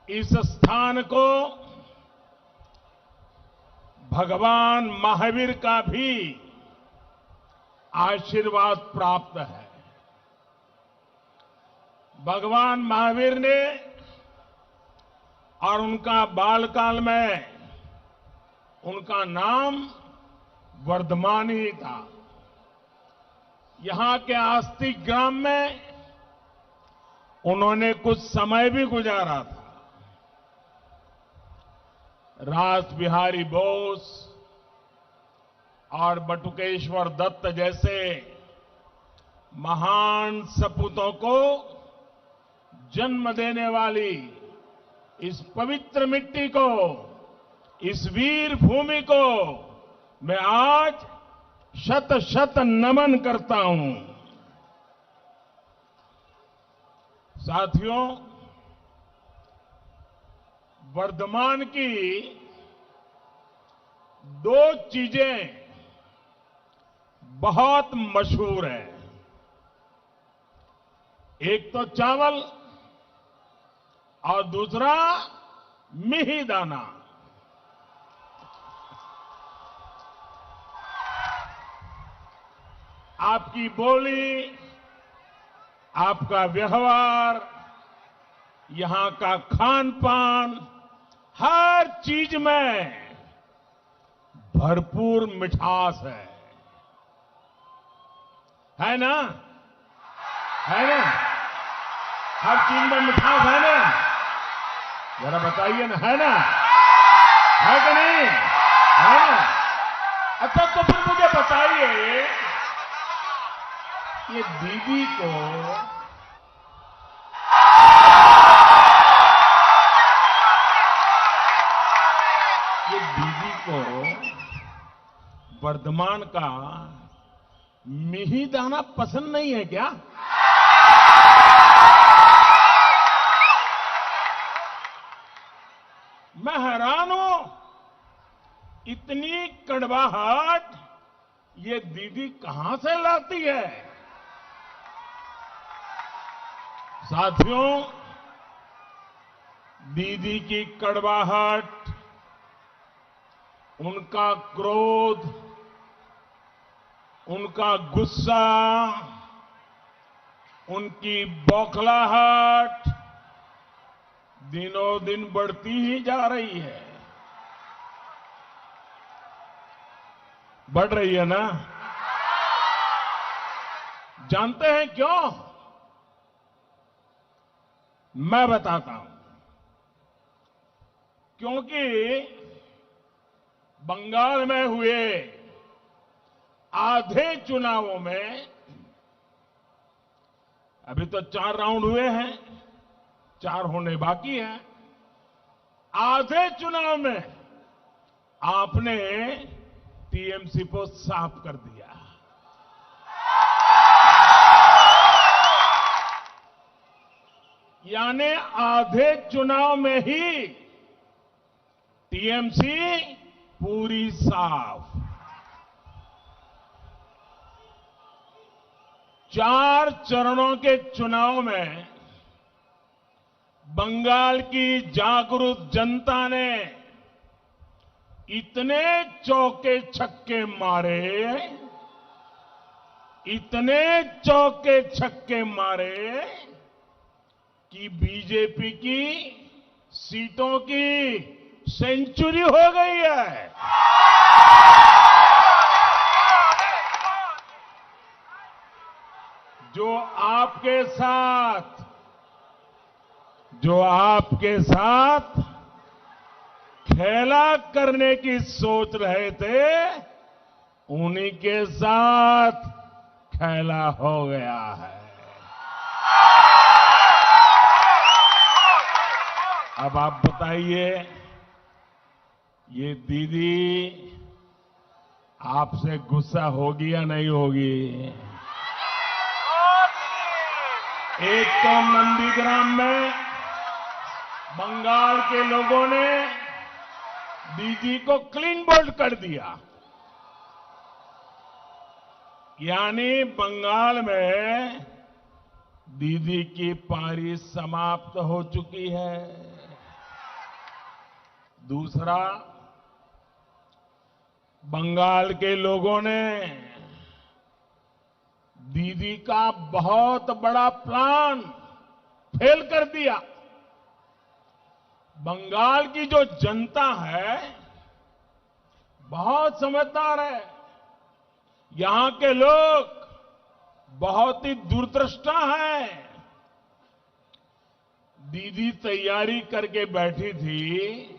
इस स्थान को भगवान महावीर का भी आशीर्वाद प्राप्त है। भगवान महावीर ने और उनका बालकाल में उनका नाम वर्धमान ही था। यहां के आस्तिक ग्राम में उन्होंने कुछ समय भी गुजारा था। रास बिहारी बोस और बटुकेश्वर दत्त जैसे महान सपूतों को जन्म देने वाली इस पवित्र मिट्टी को, इस वीर भूमि को मैं आज शत शत नमन करता हूं। साथियों, वर्धमान की दो चीजें बहुत मशहूर हैं। एक तो चावल और दूसरा मिहिदाना। आपकी बोली, आपका व्यवहार, यहां का खान पान, हर चीज में भरपूर मिठास है ना? है ना? हर चीज में मिठास है ना? जरा बताइए ना, है ना? है कि नहीं? है ना? अच्छा, तो फिर मुझे बताइए, ये दीदी को वर्धमान का मिहिदाना पसंद नहीं है क्या? मैं हैरान हूं, इतनी कड़वाहट ये दीदी कहां से लाती है? साथियों, दीदी की कड़वाहट, उनका क्रोध, उनका गुस्सा, उनकी बौखलाहट दिनों दिन बढ़ती ही जा रही है। बढ़ रही है ना? जानते हैं क्यों? मैं बताता हूं। क्योंकि बंगाल में हुए आधे चुनावों में, अभी तो 4 राउंड हुए हैं, 4 होने बाकी हैं। आधे चुनाव में आपने टीएमसी को साफ कर दिया। यानी आधे चुनाव में ही टीएमसी पूरी साफ। 4 चरणों के चुनाव में बंगाल की जागरूक जनता ने इतने चौके छक्के मारे, इतने चौके छक्के मारे कि बीजेपी की सीटों की सेंचुरी हो गई है। जो आपके साथ खेला करने की सोच रहे थे, उन्हीं के साथ खेला हो गया है। अब आप बताइए, ये दीदी आपसे गुस्सा होगी या नहीं होगी? एक तो नंदीग्राम में बंगाल के लोगों ने दीदी को क्लीन बोल्ड कर दिया। यानी बंगाल में दीदी की पारी समाप्त हो चुकी है। दूसरा, बंगाल के लोगों ने दीदी का बहुत बड़ा प्लान फेल कर दिया। बंगाल की जो जनता है बहुत समझदार है। यहां के लोग बहुत ही दूरदृष्टा हैं। दीदी तैयारी करके बैठी थी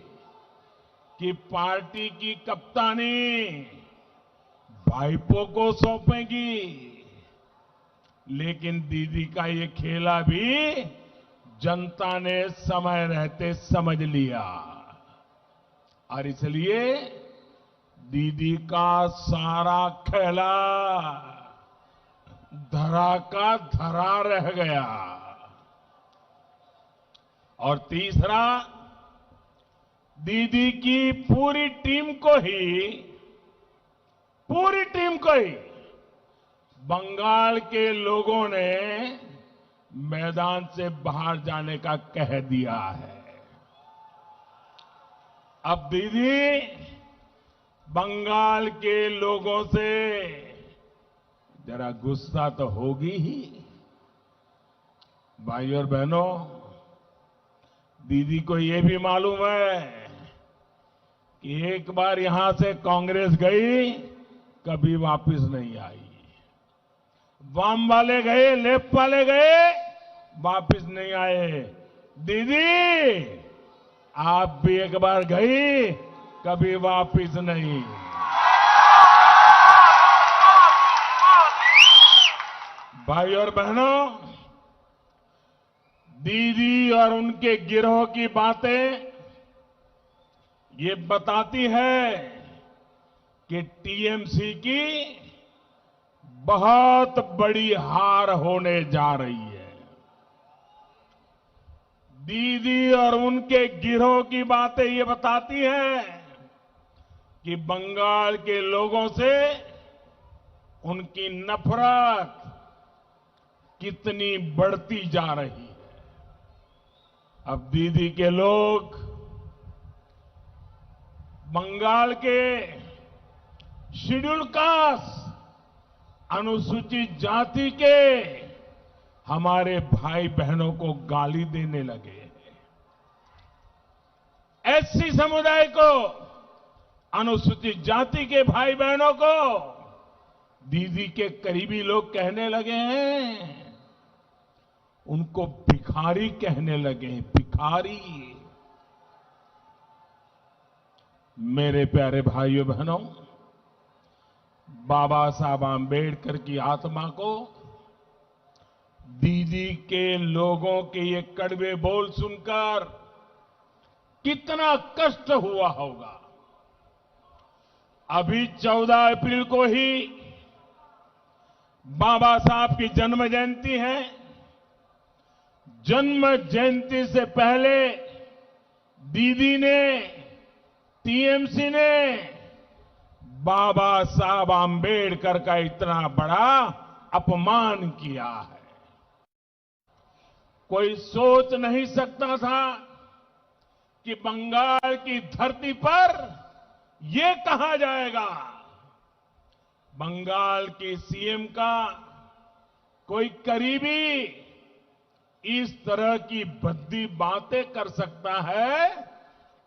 कि पार्टी की कप्तानी भाईपो को सौंपेगी, लेकिन दीदी का ये खेला भी जनता ने समय रहते समझ लिया और इसलिए दीदी का सारा खेला धरा का धरा रह गया। और तीसरा, दीदी की पूरी टीम को ही बंगाल के लोगों ने मैदान से बाहर जाने का कह दिया है। अब दीदी बंगाल के लोगों से जरा गुस्सा तो होगी ही। भाई और बहनों, दीदी को ये भी मालूम है कि एक बार यहां से कांग्रेस गई, कभी वापस नहीं आई। वाम वाले गए, लेफ्ट वाले गए, वापस नहीं आए। दीदी आप भी एक बार गई, कभी वापस नहीं। भाई और बहनों, दीदी और उनके गिरोह की बातें ये बताती है कि टीएमसी की बहुत बड़ी हार होने जा रही है। दीदी और उनके गिरोह की बातें ये बताती हैं कि बंगाल के लोगों से उनकी नफरत कितनी बढ़ती जा रही है। अब दीदी के लोग बंगाल के शेड्यूल कास्ट, अनुसूचित जाति के हमारे भाई बहनों को गाली देने लगे हैं। एससी समुदाय को, अनुसूचित जाति के भाई बहनों को दीदी के करीबी लोग कहने लगे हैं, उनको भिखारी कहने लगे हैं, भिखारी। मेरे प्यारे भाइयों बहनों, बाबा साहब आंबेडकर की आत्मा को दीदी के लोगों के ये कड़वे बोल सुनकर कितना कष्ट हुआ होगा। अभी 14 अप्रैल को ही बाबा साहब की जन्म जयंती है। जन्म जयंती से पहले दीदी ने, टीएमसी ने बाबा साहब आंबेडकर का इतना बड़ा अपमान किया है। कोई सोच नहीं सकता था कि बंगाल की धरती पर ये कहा जाएगा, बंगाल की सीएम का कोई करीबी इस तरह की भद्दी बातें कर सकता है।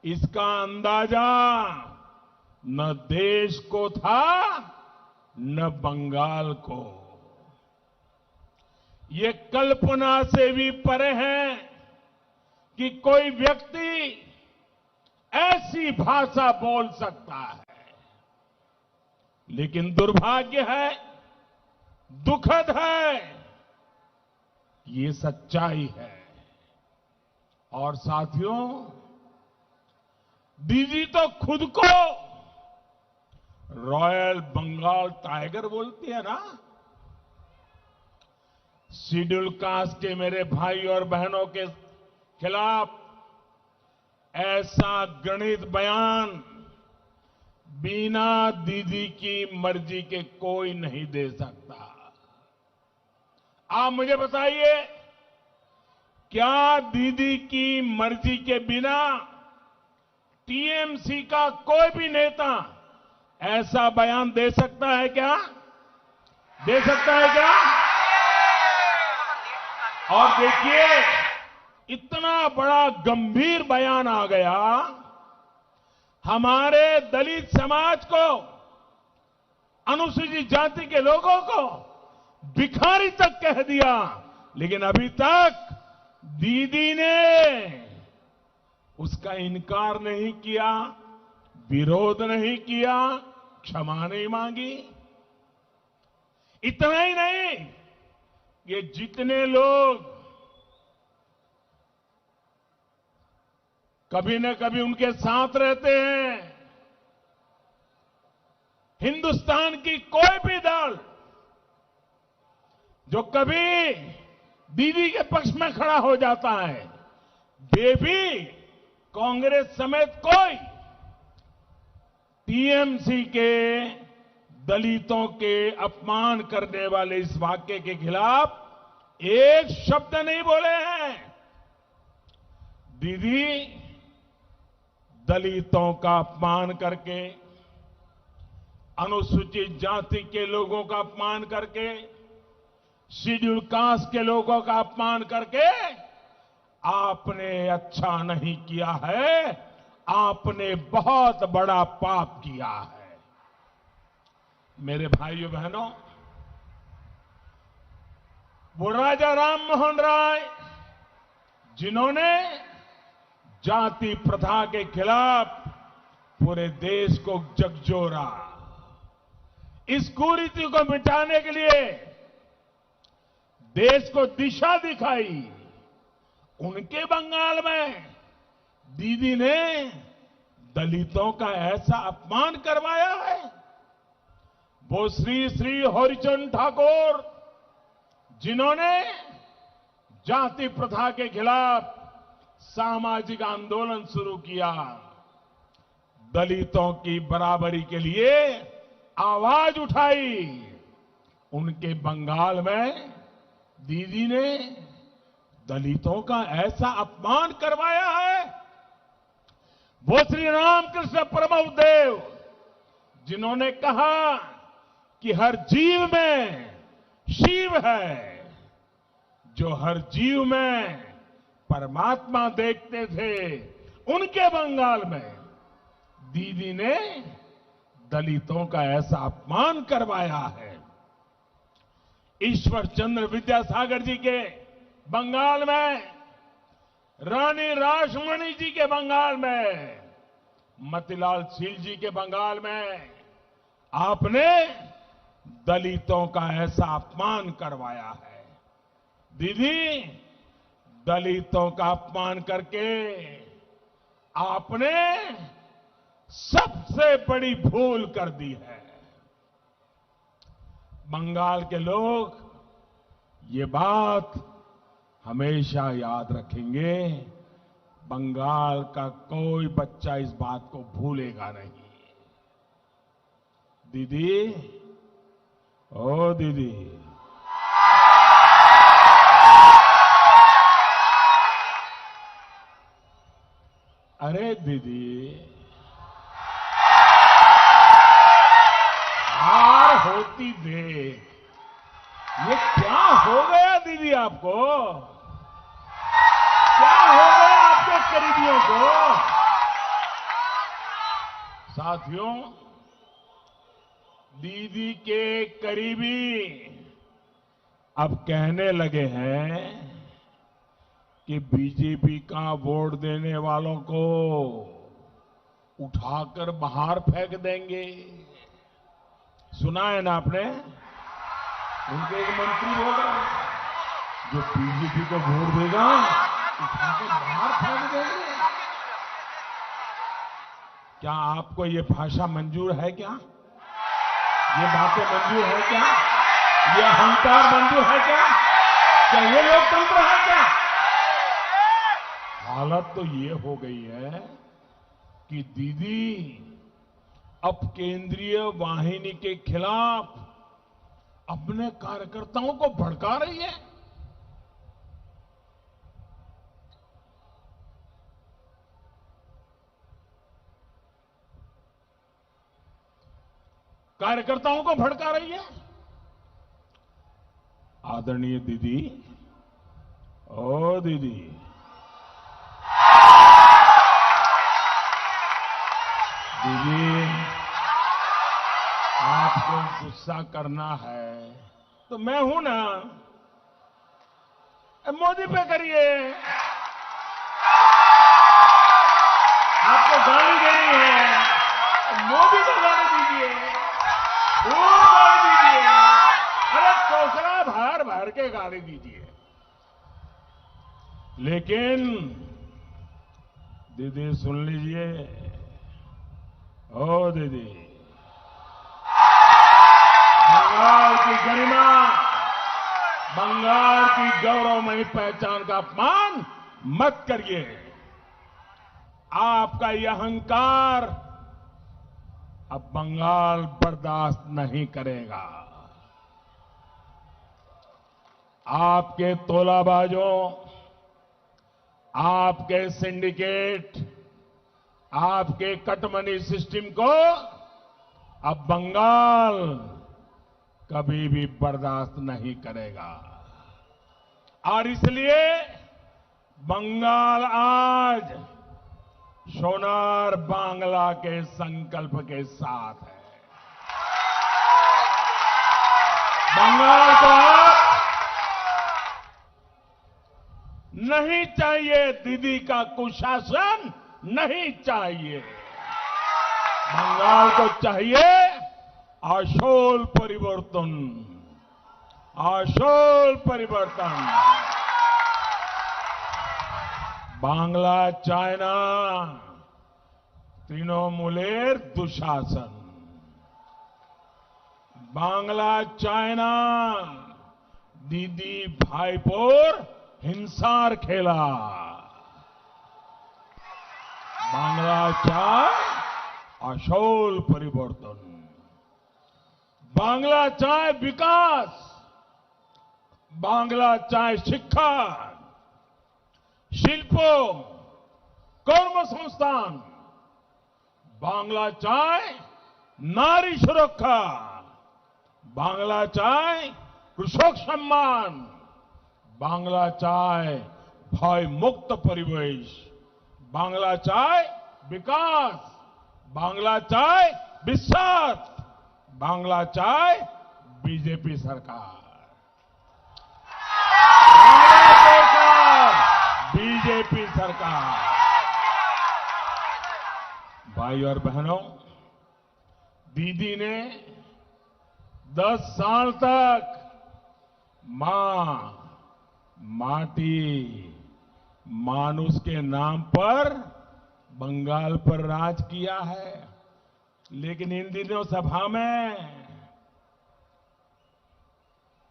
इसका अंदाजा न देश को था न बंगाल को। ये कल्पना से भी परे है कि कोई व्यक्ति ऐसी भाषा बोल सकता है। लेकिन दुर्भाग्य है, दुखद है, ये सच्चाई है। और साथियों, दीदी तो खुद को रॉयल बंगाल टाइगर बोलती है ना। शेड्यूल कास्ट के मेरे भाई और बहनों के खिलाफ ऐसा घृणित बयान बिना दीदी की मर्जी के कोई नहीं दे सकता। आप मुझे बताइए, क्या दीदी की मर्जी के बिना टीएमसी का कोई भी नेता ऐसा बयान दे सकता है क्या? दे सकता है क्या? और देखिए, इतना बड़ा गंभीर बयान आ गया, हमारे दलित समाज को, अनुसूचित जाति के लोगों को भिखारी तक कह दिया। लेकिन अभी तक दीदी ने उसका इनकार नहीं किया, विरोध नहीं किया, क्षमा नहीं मांगी। इतना ही नहीं, ये जितने लोग कभी न कभी उनके साथ रहते हैं, हिंदुस्तान की कोई भी दल जो कभी दीदी के पक्ष में खड़ा हो जाता है, वे भी कांग्रेस समेत कोई टीएमसी के दलितों के अपमान करने वाले इस वाक्य के खिलाफ एक शब्द नहीं बोले हैं। दीदी दलितों का अपमान करके, अनुसूचित जाति के लोगों का अपमान करके, शेड्यूल कास्ट के लोगों का अपमान करके आपने अच्छा नहीं किया है, आपने बहुत बड़ा पाप किया है। मेरे भाइयों बहनों, वो राजा राम मोहन राय जिन्होंने जाति प्रथा के खिलाफ पूरे देश को झकझोरा, इस कुरीति को मिटाने के लिए देश को दिशा दिखाई, उनके बंगाल में दीदी ने दलितों का ऐसा अपमान करवाया है। वो श्री श्री हरिचंद ठाकुर जिन्होंने जाति प्रथा के खिलाफ सामाजिक आंदोलन शुरू किया, दलितों की बराबरी के लिए आवाज उठाई, उनके बंगाल में दीदी ने दलितों का ऐसा अपमान करवाया है। वो श्री रामकृष्ण परमहंस जिन्होंने कहा कि हर जीव में शिव है, जो हर जीव में परमात्मा देखते थे, उनके बंगाल में दीदी ने दलितों का ऐसा अपमान करवाया है। ईश्वर चंद्र विद्यासागर जी के बंगाल में, रानी रासमणी जी के बंगाल में, मतीलाल सील जी के बंगाल में आपने दलितों का ऐसा अपमान करवाया है। दीदी, दलितों का अपमान करके आपने सबसे बड़ी भूल कर दी है। बंगाल के लोग ये बात हमेशा याद रखेंगे। बंगाल का कोई बच्चा इस बात को भूलेगा नहीं। दीदी, ओ दीदी, अरे दीदी, हार होती देख, ये क्या हो गया दीदी आपको? क्या हो गया आपके करीबियों को? साथियों, दीदी के करीबी अब कहने लगे हैं कि बीजेपी का वोट देने वालों को उठाकर बाहर फेंक देंगे। सुना है ना आपने? उनके एक मंत्री बोल रहे हैं, जो बीजेपी को वोट देगा उठाकर बाहर फेंक देंगे। क्या आपको ये भाषा मंजूर है? क्या ये बातें मंजूर है? क्या ये अहंकार मंजूर है? क्या ये लोकतंत्र है? क्या हालत तो ये हो गई है कि दीदी अब केंद्रीय वाहिनी के खिलाफ अपने कार्यकर्ताओं को भड़का रही है। कार्यकर्ताओं को भड़का रही है। आदरणीय दीदी, ओ दीदी, दीदी, आपको गुस्सा करना है तो मैं हूं ना, मोदी पे करिए। आपको गाली देनी है, मोदी को गाली दीजिए, खूब गाली दीजिए, अरे कोसला भर भर के गाली दीजिए। लेकिन दीदी सुन लीजिए, ओ दीदी, बंगाल की गरिमा, बंगाल की गौरवमयी पहचान का अपमान मत करिए। आपका यह अहंकार अब बंगाल बर्दाश्त नहीं करेगा। आपके तोलाबाजों, आपके सिंडिकेट, आपके कटमनी सिस्टम को अब बंगाल कभी भी बर्दाश्त नहीं करेगा। और इसलिए बंगाल आज सोनार बांग्ला के संकल्प के साथ है। बंगाल को अब नहीं चाहिए दीदी का कुशासन, नहीं चाहिए। बंगाल को चाहिए आशोल परिवर्तन, आशोल परिवर्तन। बांग्ला चाइना तृणमूलेर दुशासन, बांग्ला चाइना दीदी भाईपोर हिंसार खेला। बांग्ला चाय आशोल परिवर्तन, बांग्ला चाय विकास, बांग्ला चाय शिक्षा, शिल्पो, कर्मसंस्थान, बांग्ला चाय नारी सुरक्षा, बांग्ला चाय कृषक सम्मान, बांग्ला चाय भय मुक्त परिवेश, बांग्ला चाय विकास, बांग्ला चाय विश्वास, बांग्ला चाय बीजेपी सरकार, बीजेपी सरकार। भाई और बहनों, दीदी ने 10 साल तक मां, माटी, मानुष के नाम पर बंगाल पर राज किया है। लेकिन इन दिनों सभा में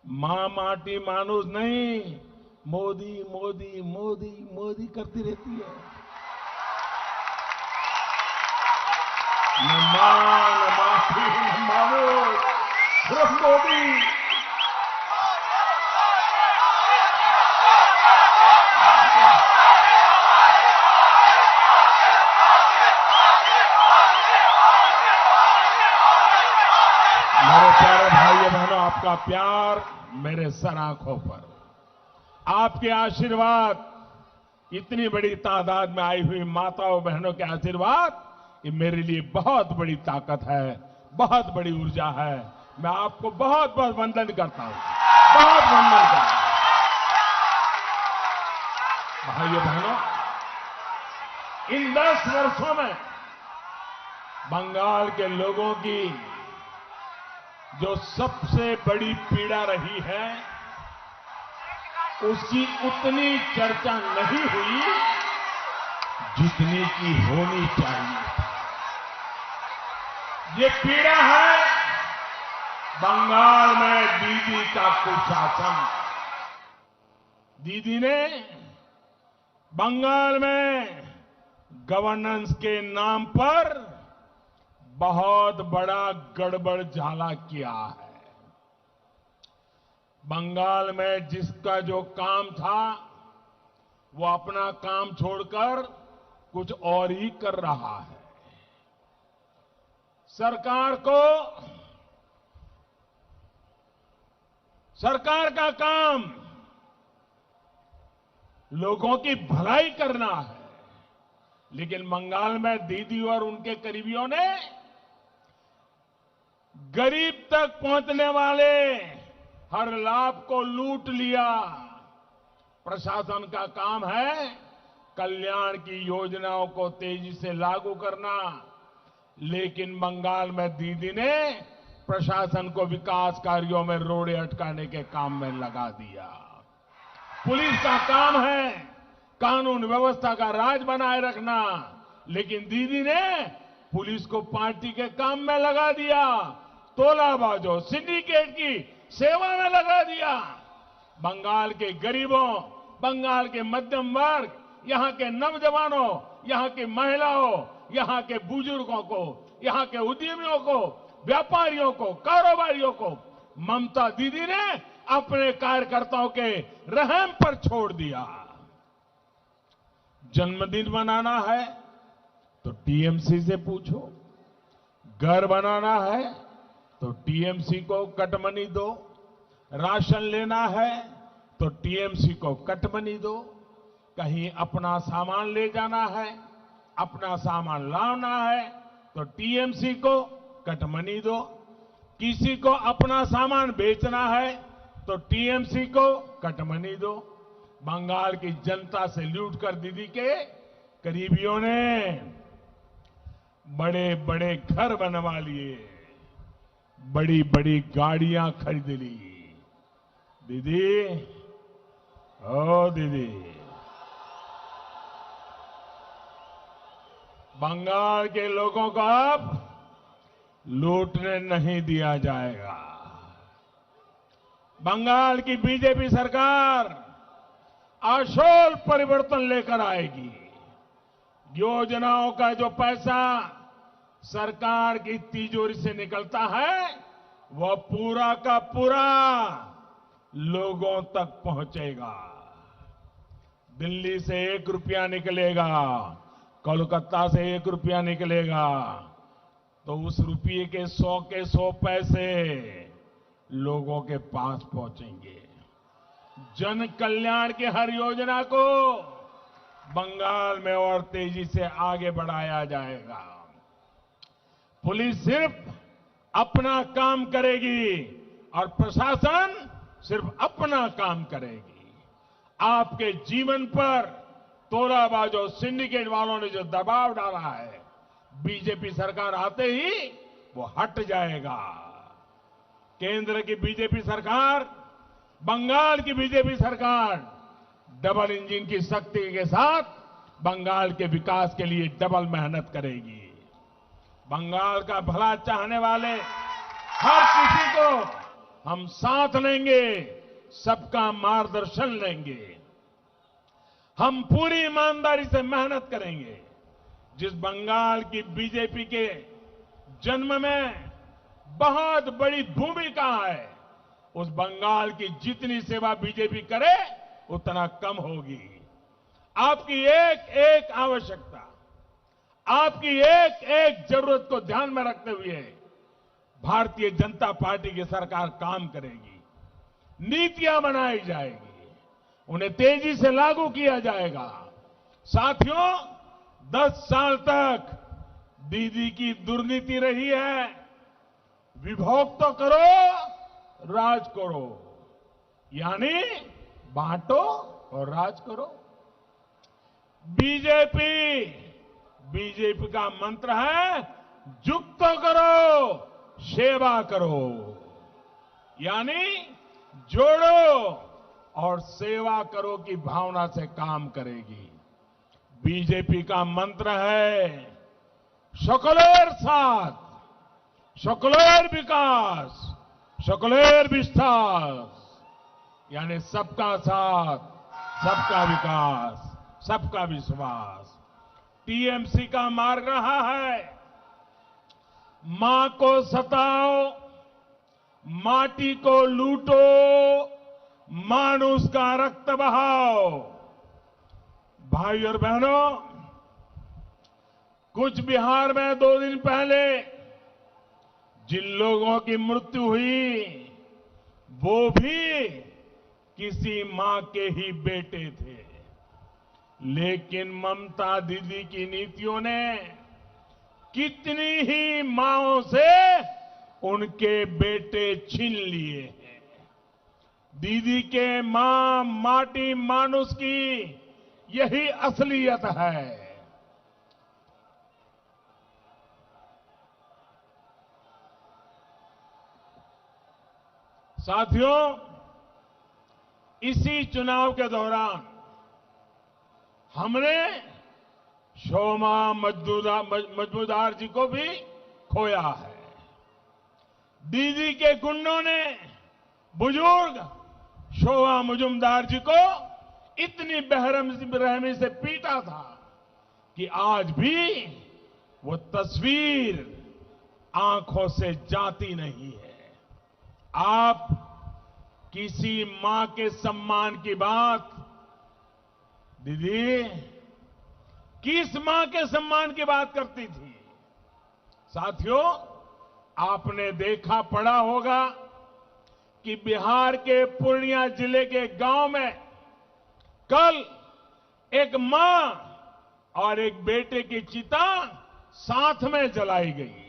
मां, माटी, मानुष नहीं, मोदी मोदी मोदी मोदी करती रहती है। न मां, न माटी, न मानुष, सिर्फ मोदी। मेरे प्यारे भाइयों बहनों, आपका प्यार मेरे सर आंखों पर, आपके आशीर्वाद, इतनी बड़ी तादाद में आई हुई माताओं बहनों के आशीर्वाद, ये मेरे लिए बहुत बड़ी ताकत है, बहुत बड़ी ऊर्जा है। मैं आपको बहुत बहुत वंदन करता हूं, बहुत वंदन करता हूं। भाइयों बहनों, इन 10 वर्षों में बंगाल के लोगों की जो सबसे बड़ी पीड़ा रही है, उसकी उतनी चर्चा नहीं हुई जितनी की होनी चाहिए। ये पीड़ा है बंगाल में दीदी का कुशासन। दीदी ने बंगाल में गवर्नेंस के नाम पर बहुत बड़ा गड़बड़ झाला किया है। बंगाल में जिसका जो काम था, वो अपना काम छोड़कर कुछ और ही कर रहा है। सरकार को सरकार का काम लोगों की भलाई करना है, लेकिन बंगाल में दीदी और उनके करीबियों ने गरीब तक पहुंचने वाले हर लाभ को लूट लिया। प्रशासन का काम है कल्याण की योजनाओं को तेजी से लागू करना, लेकिन बंगाल में दीदी ने प्रशासन को विकास कार्यों में रोड़े अटकाने के काम में लगा दिया। पुलिस का काम है कानून व्यवस्था का राज बनाए रखना, लेकिन दीदी ने पुलिस को पार्टी के काम में लगा दिया, तोलाबाजों सिंडिकेट की सेवा में लगा दिया। बंगाल के गरीबों, बंगाल के मध्यम वर्ग, यहां के नौजवानों, यहां की महिलाओं, यहां के बुजुर्गों को, यहां के उद्यमियों को, व्यापारियों को, कारोबारियों को ममता दीदी ने अपने कार्यकर्ताओं के रहम पर छोड़ दिया। जन्मदिन मनाना है तो टीएमसी से पूछो, घर बनाना है तो टीएमसी को कटमनी दो, राशन लेना है तो टीएमसी को कटमनी दो, कहीं अपना सामान ले जाना है, अपना सामान लाना है तो टीएमसी को कटमनी दो, किसी को अपना सामान बेचना है तो टीएमसी को कटमनी दो। बंगाल की जनता से लूटकर दीदी के करीबियों ने बड़े बड़े घर बनवा लिए, बड़ी बड़ी गाड़ियां खरीद ली। दीदी, ओ दीदी, बंगाल के लोगों को अब लूटने नहीं दिया जाएगा। बंगाल की बीजेपी सरकार आशोल परिवर्तन लेकर आएगी। योजनाओं का जो पैसा सरकार की तिजोरी से निकलता है वह पूरा का पूरा लोगों तक पहुंचेगा। दिल्ली से 1 रुपया निकलेगा, कोलकाता से 1 रुपया निकलेगा तो उस रुपये के 100 पैसे लोगों के पास पहुंचेंगे। जन कल्याण की हर योजना को बंगाल में और तेजी से आगे बढ़ाया जाएगा। पुलिस सिर्फ अपना काम करेगी और प्रशासन सिर्फ अपना काम करेगी। आपके जीवन पर तोलाबाजों, सिंडिकेट वालों ने जो दबाव डाला है, बीजेपी सरकार आते ही वो हट जाएगा। केंद्र की बीजेपी सरकार, बंगाल की बीजेपी सरकार डबल इंजन की शक्ति के साथ बंगाल के विकास के लिए डबल मेहनत करेगी। बंगाल का भला चाहने वाले हर किसी को हम साथ लेंगे, सबका मार्गदर्शन लेंगे। हम पूरी ईमानदारी से मेहनत करेंगे। जिस बंगाल की बीजेपी के जन्म में बहुत बड़ी भूमिका है, उस बंगाल की जितनी सेवा बीजेपी करे उतना कम होगी। आपकी एक एक आवश्यकता, आपकी एक एक जरूरत को ध्यान में रखते हुए भारतीय जनता पार्टी की सरकार काम करेगी। नीतियां बनाई जाएगी, उन्हें तेजी से लागू किया जाएगा। साथियों, 10 साल तक दीदी की दुर्नीति रही है, विभोग तो करो, राज करो, यानी बांटो और राज करो। बीजेपी का मंत्र है जुक तो करो, सेवा करो, यानी जोड़ो और सेवा करो की भावना से काम करेगी। बीजेपी का मंत्र है सकलेर साथ, सकलेर विकास, सकलेर विस्तार, यानी सबका साथ, सबका विकास, सबका विश्वास। टीएमसी का मार्ग रहा है मां को सताओ, माटी को लूटो, मानुष का रक्त बहाओ। भाई और बहनों, कुछ बिहार में 2 दिन पहले जिन लोगों की मृत्यु हुई, वो भी किसी मां के ही बेटे थे। लेकिन ममता दीदी की नीतियों ने कितनी ही मांओं से उनके बेटे छीन लिए हैं। दीदी के मां माटी मानुष की यही असलियत है। साथियों, इसी चुनाव के दौरान हमने शोमा मजमूदार जी को भी खोया है। दीदी के गुंडों ने बुजुर्ग शोमा मजूमदार जी को इतनी बेरहमी से पीटा था कि आज भी वो तस्वीर आंखों से जाती नहीं है। आप किसी मां के सम्मान की बात, दीदी किस मां के सम्मान की बात करती थी? साथियों, आपने देखा पढ़ा होगा कि बिहार के पूर्णिया जिले के गांव में कल एक मां और एक बेटे की चिता साथ में जलाई गई।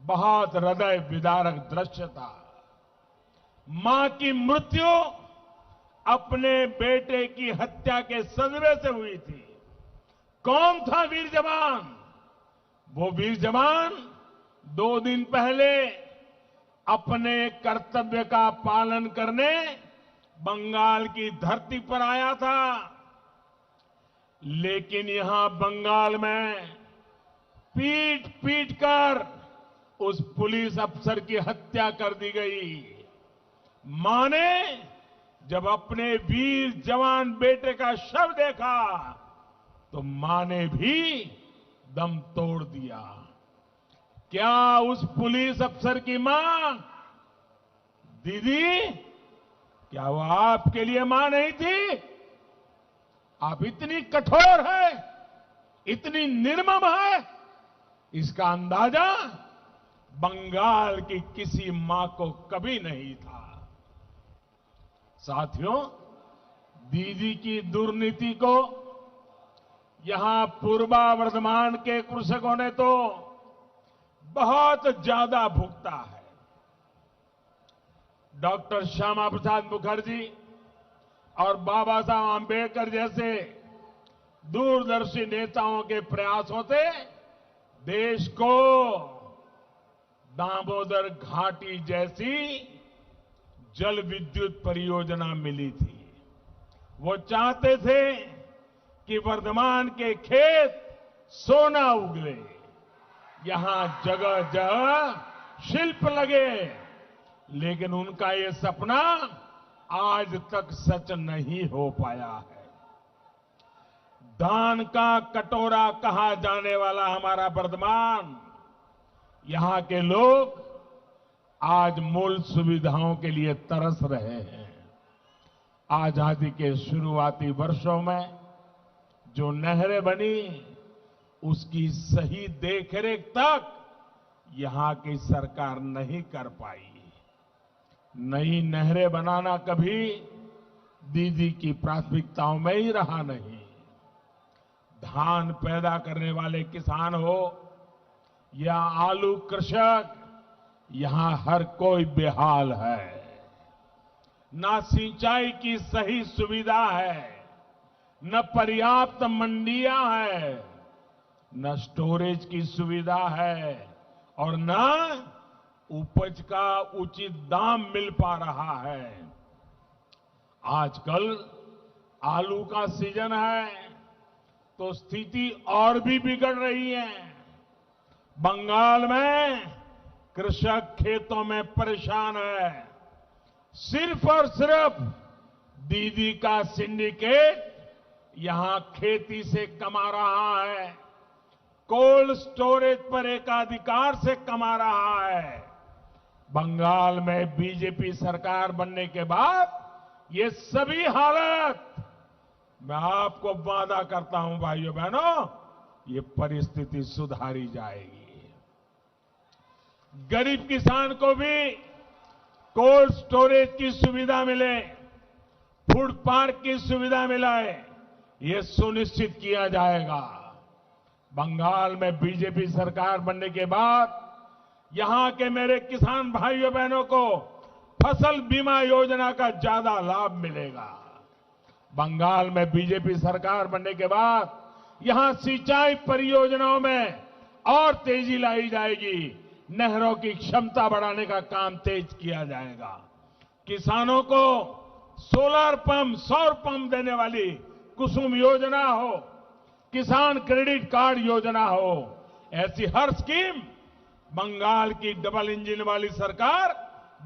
बहुत हृदय विदारक दृश्य था। मां की मृत्यु अपने बेटे की हत्या के सदमे से हुई थी। कौन था वीर जवान? वो वीर जवान 2 दिन पहले अपने कर्तव्य का पालन करने बंगाल की धरती पर आया था। लेकिन यहां बंगाल में पीट पीट कर उस पुलिस अफसर की हत्या कर दी गई। मां ने जब अपने वीर जवान बेटे का शव देखा तो मां ने भी दम तोड़ दिया। क्या उस पुलिस अफसर की मां, दीदी, क्या वो आपके लिए मां नहीं थी? आप इतनी कठोर है, इतनी निर्मम है, इसका अंदाजा बंगाल की किसी मां को कभी नहीं था। साथियों, दीदी की दुर्नीति को यहां पूर्वा वर्धमान के कृषकों ने तो बहुत ज्यादा भुगता है। डॉक्टर श्यामा प्रसाद मुखर्जी और बाबा साहब आंबेडकर जैसे दूरदर्शी नेताओं के प्रयासों से देश को दामोदर घाटी जैसी जल विद्युत परियोजना मिली थी। वो चाहते थे कि वर्धमान के खेत सोना उगले, यहां जगह जगह शिल्प लगे, लेकिन उनका ये सपना आज तक सच नहीं हो पाया है। धान का कटोरा कहा जाने वाला हमारा वर्धमान, यहां के लोग आज मूल सुविधाओं के लिए तरस रहे हैं। आजादी के शुरुआती वर्षों में जो नहरें बनी, उसकी सही देखरेख तक यहां की सरकार नहीं कर पाई। नई नहरें बनाना कभी दीदी की प्राथमिकताओं में ही रहा नहीं। धान पैदा करने वाले किसान हो या आलू कृषक, यहां हर कोई बेहाल है। ना सिंचाई की सही सुविधा है, न पर्याप्त मंडियां है, न स्टोरेज की सुविधा है और न उपज का उचित दाम मिल पा रहा है। आजकल आलू का सीजन है तो स्थिति और भी बिगड़ रही है। बंगाल में कृषक खेतों में परेशान है। सिर्फ और सिर्फ दीदी का सिंडिकेट यहां खेती से कमा रहा है, कोल्ड स्टोरेज पर एकाधिकार से कमा रहा है। बंगाल में बीजेपी सरकार बनने के बाद ये सभी हालत, मैं आपको वादा करता हूं भाइयों बहनों, ये परिस्थिति सुधारी जाएगी। गरीब किसान को भी कोल्ड स्टोरेज की सुविधा मिले, फूड पार्क की सुविधा मिलाए, ये सुनिश्चित किया जाएगा। बंगाल में बीजेपी सरकार बनने के बाद यहां के मेरे किसान भाइयों बहनों को फसल बीमा योजना का ज्यादा लाभ मिलेगा। बंगाल में बीजेपी सरकार बनने के बाद यहां सिंचाई परियोजनाओं में और तेजी लाई जाएगी। नहरों की क्षमता बढ़ाने का काम तेज किया जाएगा। किसानों को सोलर पंप, सौर पंप देने वाली कुसुम योजना हो, किसान क्रेडिट कार्ड योजना हो, ऐसी हर स्कीम बंगाल की डबल इंजन वाली सरकार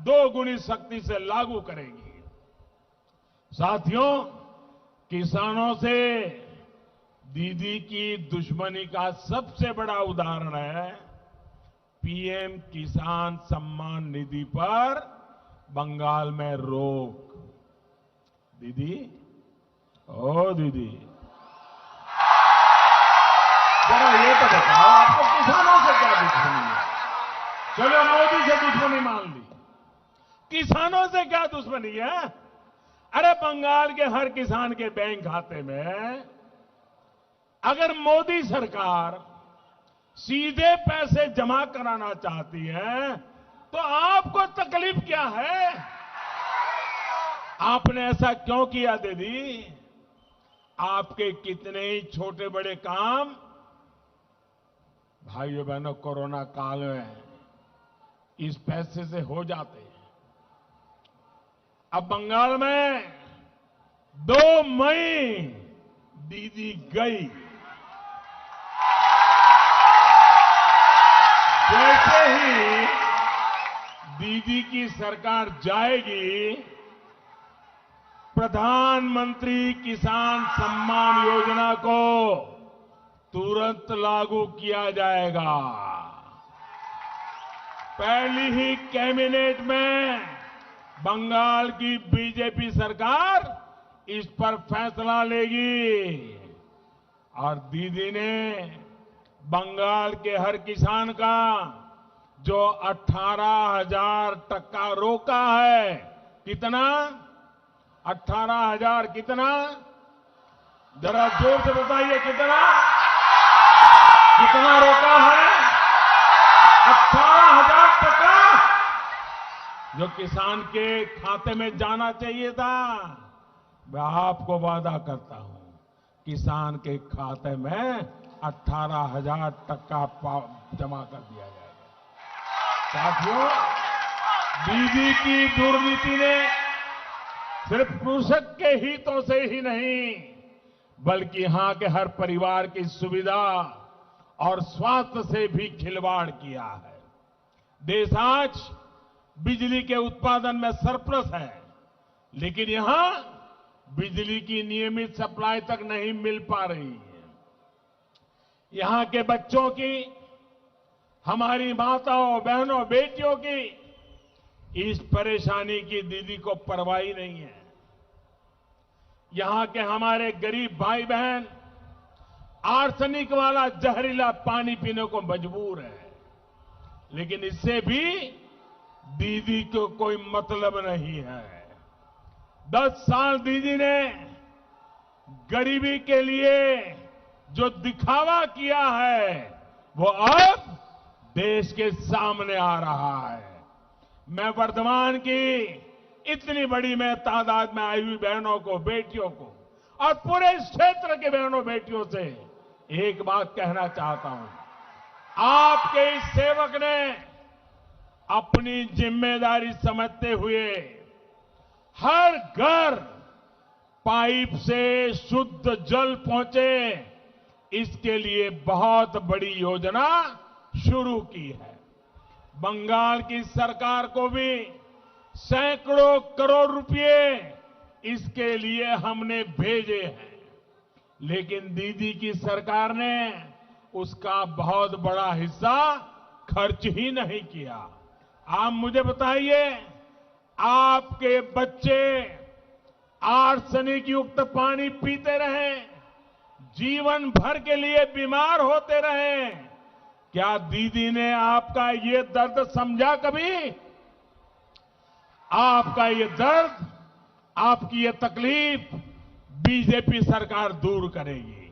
2 गुनी शक्ति से लागू करेगी। साथियों, किसानों से दीदी की दुश्मनी का सबसे बड़ा उदाहरण है पीएम किसान सम्मान निधि पर बंगाल में रोक। दीदी, ओ दीदी, जरा ये तो बताओ, आपको किसानों से क्या दुश्मनी है? चलो मोदी से दुश्मनी मान ली, किसानों से क्या दुश्मनी है? अरे बंगाल के हर किसान के बैंक खाते में अगर मोदी सरकार सीधे पैसे जमा कराना चाहती है तो आपको तकलीफ क्या है? आपने ऐसा क्यों किया दीदी? आपके कितने ही छोटे बड़े काम भाइयों बहनों कोरोना काल में इस पैसे से हो जाते हैं। अब बंगाल में 2 मई दीदी गई, जैसे ही दीदी की सरकार जाएगी, प्रधानमंत्री किसान सम्मान योजना को तुरंत लागू किया जाएगा। पहली ही कैबिनेट में बंगाल की बीजेपी सरकार इस पर फैसला लेगी और दीदी ने बंगाल के हर किसान का जो 18,000 टका रोका है, कितना? 18,000 कितना? जरा जोर से बताइए, कितना कितना रोका है? 18,000 टका जो किसान के खाते में जाना चाहिए था। मैं आपको वादा करता हूं, किसान के खाते में 18,000 टका जमा कर दिया जाएगा। साथियों, दीदी की दुर्नीति ने सिर्फ कृषक के हितों से ही नहीं, बल्कि यहां के हर परिवार की सुविधा और स्वास्थ्य से भी खिलवाड़ किया है। देश आज बिजली के उत्पादन में सरप्लस है, लेकिन यहां बिजली की नियमित सप्लाई तक नहीं मिल पा रही है। यहां के बच्चों की, हमारी माताओं, बहनों, बेटियों की इस परेशानी की दीदी को परवाह ही नहीं है। यहां के हमारे गरीब भाई बहन आर्सेनिक वाला जहरीला पानी पीने को मजबूर है, लेकिन इससे भी दीदी को कोई मतलब नहीं है। 10 साल दीदी ने गरीबी के लिए जो दिखावा किया है वो अब देश के सामने आ रहा है। मैं वर्धमान की इतनी बड़ी मैं तादाद में आई हुई बहनों को, बेटियों को और पूरे इस क्षेत्र के बहनों बेटियों से एक बात कहना चाहता हूं। आपके इस सेवक ने अपनी जिम्मेदारी समझते हुए हर घर पाइप से शुद्ध जल पहुंचे, इसके लिए बहुत बड़ी योजना शुरू की है। बंगाल की सरकार को भी सैकड़ों करोड़ रुपए इसके लिए हमने भेजे हैं, लेकिन दीदी की सरकार ने उसका बहुत बड़ा हिस्सा खर्च ही नहीं किया। आप मुझे बताइए, आपके बच्चे आर्सेनिक युक्त पानी पीते रहे, जीवन भर के लिए बीमार होते रहे, क्या दीदी ने आपका ये दर्द समझा कभी? आपका ये दर्द, आपकी ये तकलीफ बीजेपी सरकार दूर करेगी।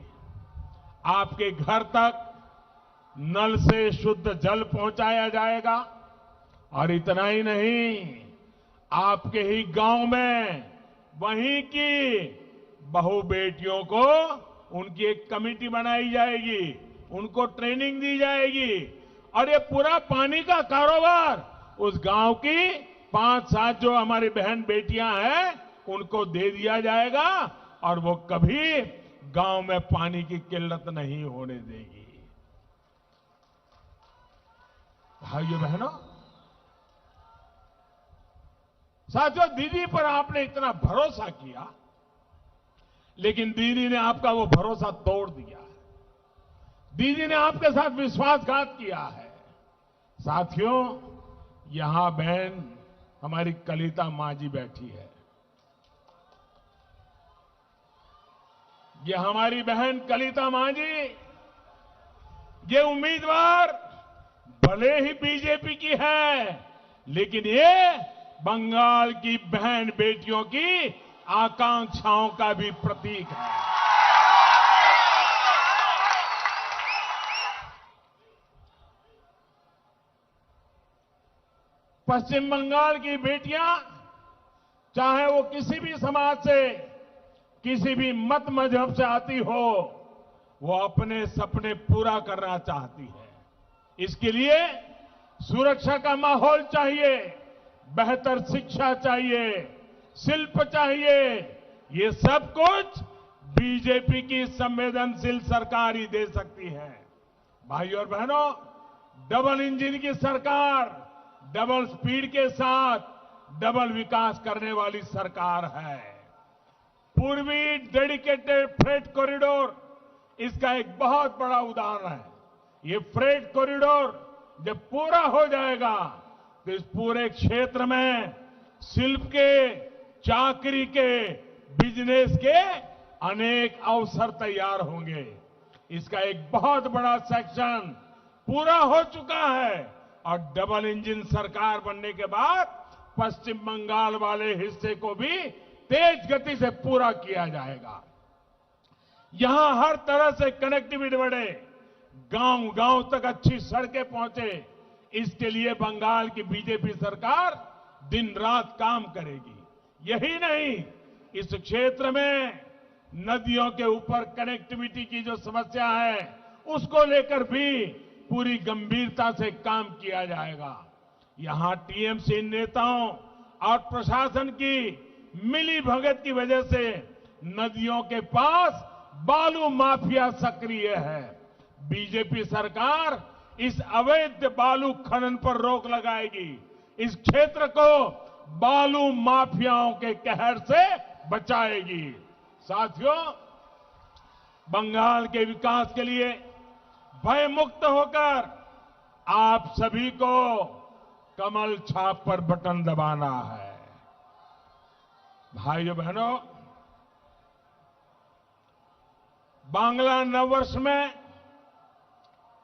आपके घर तक नल से शुद्ध जल पहुंचाया जाएगा और इतना ही नहीं, आपके ही गांव में वहीं की बहू बेटियों को उनकी एक कमेटी बनाई जाएगी, उनको ट्रेनिंग दी जाएगी और ये पूरा पानी का कारोबार उस गांव की 5-7 जो हमारी बहन बेटियां हैं उनको दे दिया जाएगा और वो कभी गांव में पानी की किल्लत नहीं होने देगी। भाइयों बहनों, साथियों, दीदी पर आपने इतना भरोसा किया, लेकिन दीदी ने आपका वो भरोसा तोड़ दिया। दीदी ने आपके साथ विश्वासघात किया है। साथियों, यहां बहन हमारी कलिता मां जी बैठी है। ये हमारी बहन कलिता मां जी, ये उम्मीदवार भले ही बीजेपी की है, लेकिन ये बंगाल की बहन बेटियों की आकांक्षाओं का भी प्रतीक है। पश्चिम बंगाल की बेटियां, चाहे वो किसी भी समाज से, किसी भी मत मजहब से आती हो, वो अपने सपने पूरा करना चाहती है। इसके लिए सुरक्षा का माहौल चाहिए, बेहतर शिक्षा चाहिए, शिल्प चाहिए। ये सब कुछ बीजेपी की संवेदनशील सरकार ही दे सकती है। भाइयों और बहनों, डबल इंजन की सरकार, डबल स्पीड के साथ डबल विकास करने वाली सरकार है। पूर्वी डेडिकेटेड फ्रेट कॉरिडोर इसका एक बहुत बड़ा उदाहरण है। ये फ्रेट कॉरिडोर जब पूरा हो जाएगा तो इस पूरे क्षेत्र में शिल्प के, चाकरी के, बिजनेस के अनेक अवसर तैयार होंगे। इसका एक बहुत बड़ा सेक्शन पूरा हो चुका है और डबल इंजन सरकार बनने के बाद पश्चिम बंगाल वाले हिस्से को भी तेज गति से पूरा किया जाएगा। यहां हर तरह से कनेक्टिविटी बढ़े, गांव गांव तक अच्छी सड़कें पहुंचे, इसके लिए बंगाल की बीजेपी सरकार दिन रात काम करेगी। यही नहीं, इस क्षेत्र में नदियों के ऊपर कनेक्टिविटी की जो समस्या है उसको लेकर भी पूरी गंभीरता से काम किया जाएगा। यहां टीएमसी नेताओं और प्रशासन की मिली भगत की वजह से नदियों के पास बालू माफिया सक्रिय है। बीजेपी सरकार इस अवैध बालू खनन पर रोक लगाएगी, इस क्षेत्र को बालू माफियाओं के कहर से बचाएगी। साथियों, बंगाल के विकास के लिए भय मुक्त होकर आप सभी को कमल छाप पर बटन दबाना है। भाइयों बहनों, बांग्ला नववर्ष में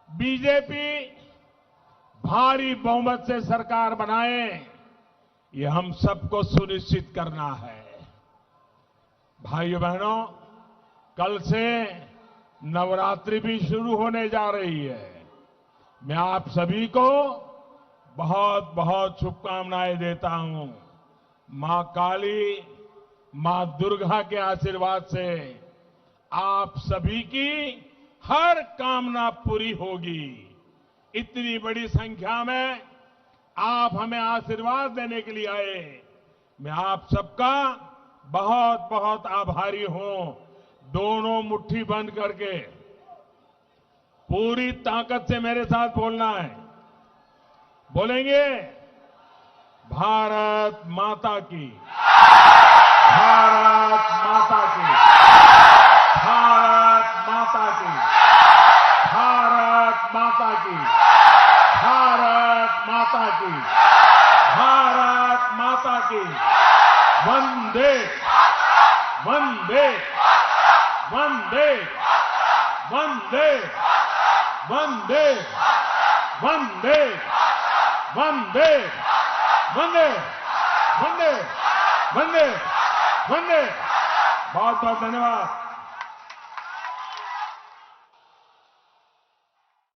बीजेपी भारी बहुमत से सरकार बनाए, ये हम सबको सुनिश्चित करना है। भाइयों बहनों, कल से नवरात्रि भी शुरू होने जा रही है। मैं आप सभी को बहुत बहुत शुभकामनाएं देता हूं। मां काली, मां दुर्गा के आशीर्वाद से आप सभी की हर कामना पूरी होगी। इतनी बड़ी संख्या में आप हमें आशीर्वाद देने के लिए आए, मैं आप सबका बहुत बहुत आभारी हूं। दोनों मुट्ठी बंद करके पूरी ताकत से मेरे साथ बोलना है। बोलेंगे? भारत माता की, भारत माता की, भारत माता की, भारत माता की, भारत माता की, भारत माता की। वंदे वंदे वंदे वंदे वंदे वंदे वंदे वंदे वंदे वंदे वंदे। बहुत बहुत धन्यवाद।